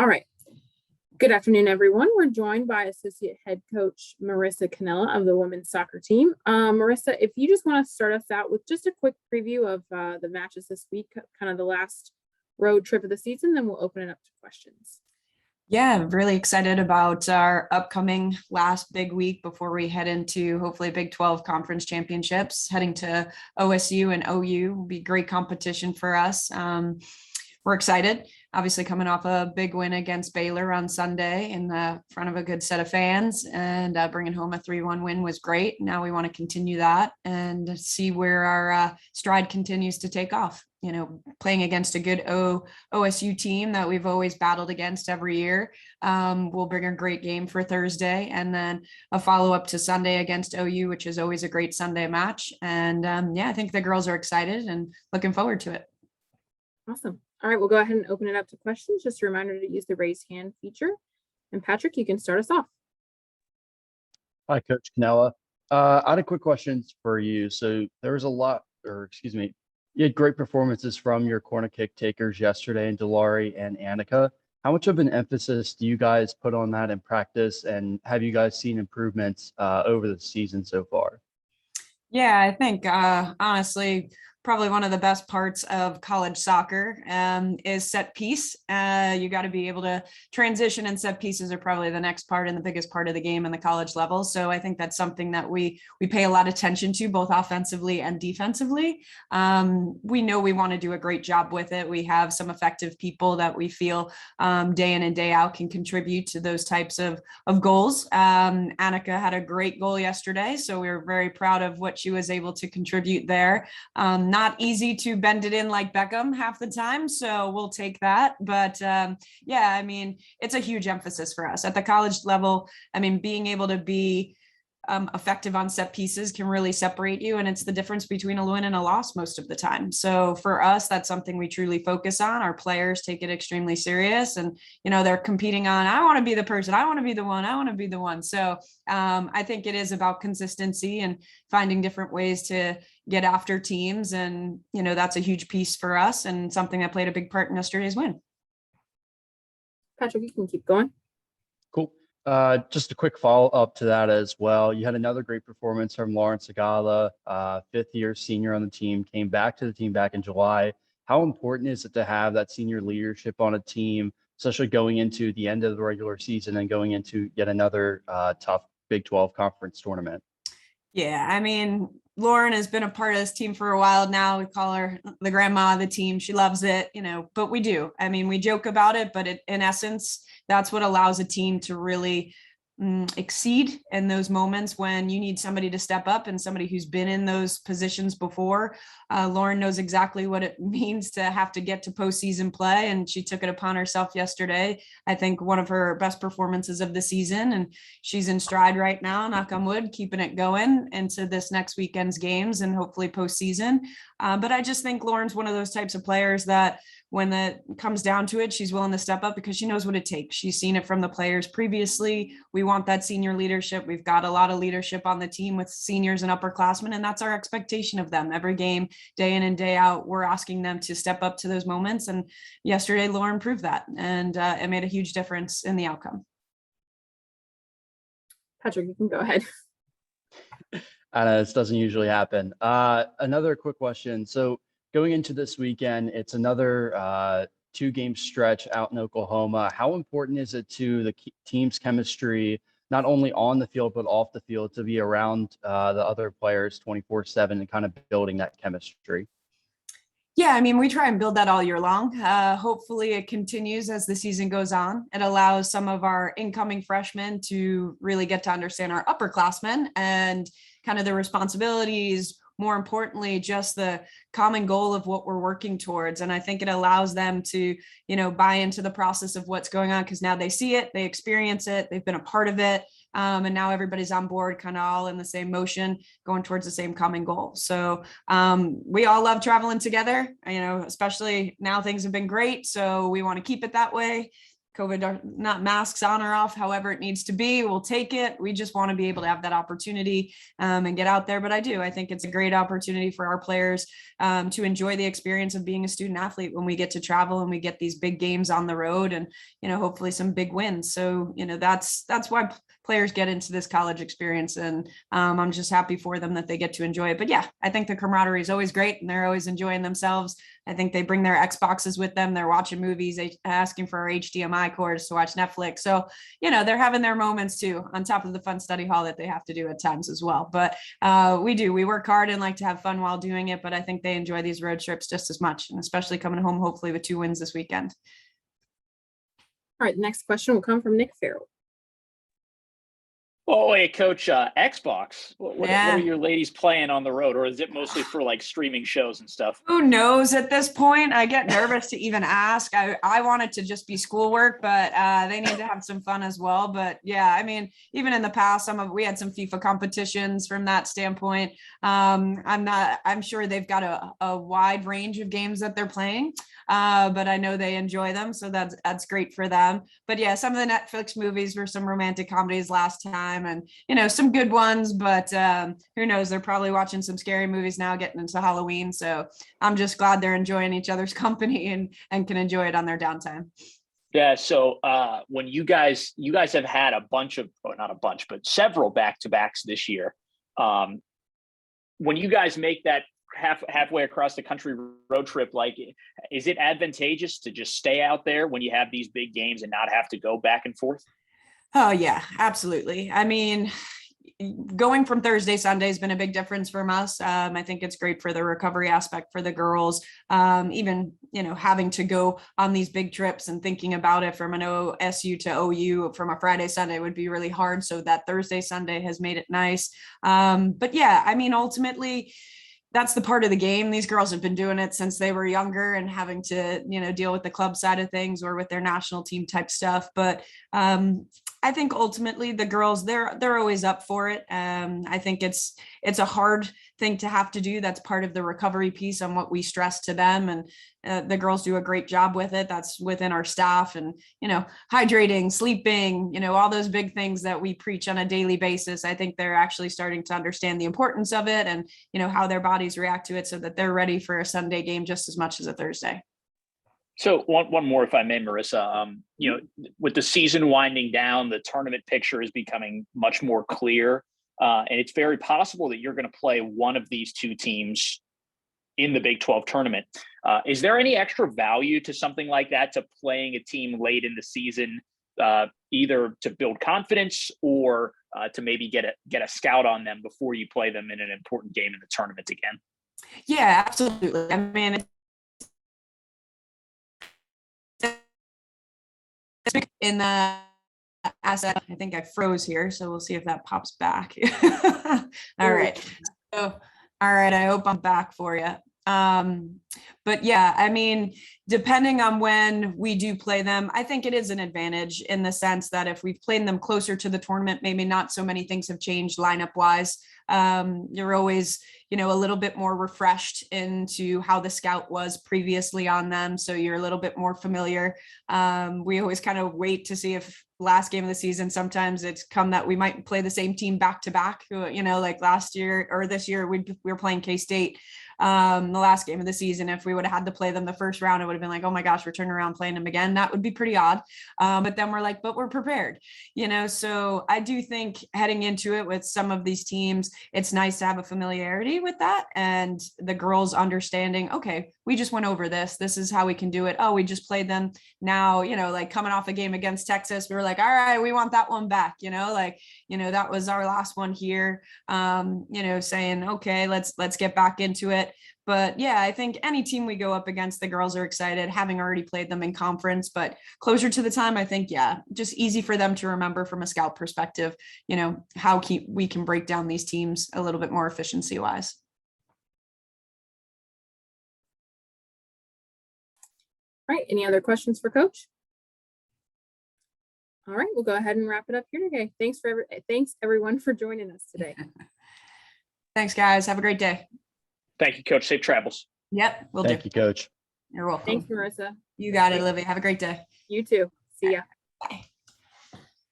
All right. Good afternoon, everyone. We're joined by Associate Head Coach Marisa Kanela of the women's soccer team. Marisa, if you just want to start us out with just a quick preview of the matches this week, kind of the last road trip of the season, then we'll open it up to questions. Yeah, really excited about our upcoming last big week before we head into hopefully Big 12 conference championships. Heading to OSU and OU will be great competition for us. We're excited, obviously coming off a big win against Baylor on Sunday in the front of a good set of fans, and bringing home a 3-1 win was great. Now we want to continue that and see where our stride continues to take off. You know, playing against a good OSU team that we've always battled against every year. We'll bring a great game for Thursday, and then a follow-up to Sunday against OU, which is always a great Sunday match. And yeah, I think the girls are excited and looking forward to it. Awesome. All right, we'll go ahead and open it up to questions. Just a reminder to use the raise hand feature. And Patrick, you can start us off. Hi, Coach Kanela. I had a quick question for you. So there was you had great performances from your corner kick takers yesterday in Delari and Annika. How much of an emphasis do you guys put on that in practice, and have you guys seen improvements over the season so far? Yeah, I think honestly, probably one of the best parts of college soccer is set piece. You got to be able to transition, and set pieces are probably the next part and the biggest part of the game in the college level. So I think that's something that we pay a lot of attention to, both offensively and defensively. We know we want to do a great job with it. We have some effective people that we feel day in and day out can contribute to those types of goals. Annika had a great goal yesterday, so we were very proud of what she was able to contribute there. Not easy to bend it in like Beckham half the time, so we'll take that. But yeah, I mean, it's a huge emphasis for us at the college level. I mean, being able to be effective on set pieces can really separate you, and it's the difference between a win and a loss most of the time. So for us, that's something we truly focus on. Our players take it extremely serious, and you know, they're competing on, I want to be the person, I want to be the one, I want to be the one. So I think it is about consistency and finding different ways to get after teams, and you know, that's a huge piece for us and something that played a big part in yesterday's win. Patrick, you can keep going. Cool. Just a quick follow-up to that as well. You had another great performance from Lauren Sagala, fifth-year senior on the team, came back to the team back in July. How important is it to have that senior leadership on a team, especially going into the end of the regular season and going into yet another tough Big 12 conference tournament? Yeah, I mean, Lauren has been a part of this team for a while now. We call her the grandma of the team. She loves it, you know, but we do. I mean, we joke about it, but in essence, that's what allows a team to really exceed in those moments when you need somebody to step up, and somebody who's been in those positions before. Lauren knows exactly what it means to have to get to postseason play, and she took it upon herself yesterday. I think one of her best performances of the season, and she's in stride right now, knock on wood, keeping it going into this next weekend's games and hopefully postseason. But I just think Lauren's one of those types of players that when it comes down to it, she's willing to step up because she knows what it takes. She's seen it from the players previously. We want that senior leadership. We've got a lot of leadership on the team with seniors and upperclassmen, and that's our expectation of them. Every game, day in and day out, we're asking them to step up to those moments. And yesterday, Lauren proved that, and it made a huge difference in the outcome. Patrick, you can go ahead. I know this doesn't usually happen. Another quick question. So going into this weekend, it's another 2-game stretch out in Oklahoma. How important is it to the team's chemistry, not only on the field, but off the field, to be around the other players 24/7 and kind of building that chemistry? Yeah, I mean, we try and build that all year long. Hopefully it continues as the season goes on. It allows some of our incoming freshmen to really get to understand our upperclassmen and kind of the responsibilities, more importantly, just the common goal of what we're working towards. And I think it allows them to, you know, buy into the process of what's going on, because now they see it, they experience it, they've been a part of it. And now everybody's on board, kind of all in the same motion, going towards the same common goal. So we all love traveling together, you know, especially now things have been great. So we want to keep it that way. not masks on or off, however it needs to be, we'll take it. We just want to be able to have that opportunity and get out there. But I think it's a great opportunity for our players to enjoy the experience of being a student athlete when we get to travel and we get these big games on the road and, hopefully some big wins. So, that's why players get into this college experience. And I'm just happy for them that they get to enjoy it. But yeah, I think the camaraderie is always great and they're always enjoying themselves. I think they bring their Xboxes with them. They're watching movies, asking for our HDMI cords to watch Netflix. So, they're having their moments too, on top of the fun study hall that they have to do at times as well. But we work hard and like to have fun while doing it. But I think they enjoy these road trips just as much, and especially coming home, hopefully with 2 wins this weekend. All right, the next question will come from Nick Farrell. Oh, hey, Coach, Xbox. What Yeah. are your ladies playing on the road, or is it mostly for like streaming shows and stuff? Who knows at this point? I get nervous to even ask. I want it to just be schoolwork, but they need to have some fun as well. But yeah, I mean, even in the past, we had some FIFA competitions from that standpoint. I'm sure they've got a wide range of games that they're playing, but I know they enjoy them. So that's great for them. But yeah, some of the Netflix movies were some romantic comedies last time, and some good ones, but who knows, they're probably watching some scary movies now, getting into Halloween. So I'm just glad they're enjoying each other's company and can enjoy it on their downtime. Yeah. So when you guys have had a bunch of, or not a bunch, but several back-to-backs this year. When you guys make that halfway across the country road trip, like, is it advantageous to just stay out there when you have these big games and not have to go back and forth? Oh yeah, absolutely. I mean, going from Thursday, Sunday has been a big difference for us. I think it's great for the recovery aspect for the girls. Even, having to go on these big trips and thinking about it from an OSU to OU from a Friday, Sunday would be really hard. So that Thursday, Sunday has made it nice. But yeah, I mean, ultimately, that's the part of the game. These girls have been doing it since they were younger and having to, deal with the club side of things or with their national team type stuff. But I think ultimately the girls, they're always up for it. I think it's a hard thing to have to do. That's part of the recovery piece on what we stress to them. And the girls do a great job with it. That's within our staff and, hydrating, sleeping, all those big things that we preach on a daily basis. I think they're actually starting to understand the importance of it and, how their bodies react to it so that they're ready for a Sunday game just as much as a Thursday. So one more, if I may, Marisa, with the season winding down, the tournament picture is becoming much more clear. And it's very possible that you're going to play one of these two teams in the Big 12 tournament. Is there any extra value to something like that, to playing a team late in the season, either to build confidence or to maybe get a scout on them before you play them in an important game in the tournament again? Yeah, absolutely. I mean, in the asset, I think I froze here, so we'll see if that pops back. All right. So, all right, I hope I'm back for you. But yeah, I mean, depending on when we do play them, I think it is an advantage in the sense that if we've played them closer to the tournament, maybe not so many things have changed lineup wise. You're always, a little bit more refreshed into how the scout was previously on them. So you're a little bit more familiar. We always kind of wait to see if last game of the season, sometimes it's come that we might play the same team back to back, like last year or this year, we were playing K-State. The last game of the season, if we would have had to play them the first round, it would have been like, oh my gosh, we're turning around playing them again. That would be pretty odd. But then we're like, but we're prepared, so I do think heading into it with some of these teams, it's nice to have a familiarity with that and the girls understanding, okay, we just went over this is how we can do it. Oh, we just played them now, like coming off a game against Texas, we were like, all right, we want that one back, that was our last one here, saying, okay, let's get back into it. But yeah, I think any team we go up against, the girls are excited, having already played them in conference, but closer to the time, I think, yeah, just easy for them to remember from a scout perspective, how we can break down these teams a little bit more efficiency wise. All right, any other questions for Coach? All right, we'll go ahead and wrap it up here today. Thanks everyone for joining us today. Thanks, guys. Have a great day. Thank you, Coach. Safe travels. Yep, we'll Thank do. you, Coach. You're welcome. Thanks, Marisa. You got it, Olivia. Have a great day. You too. See See ya. Bye.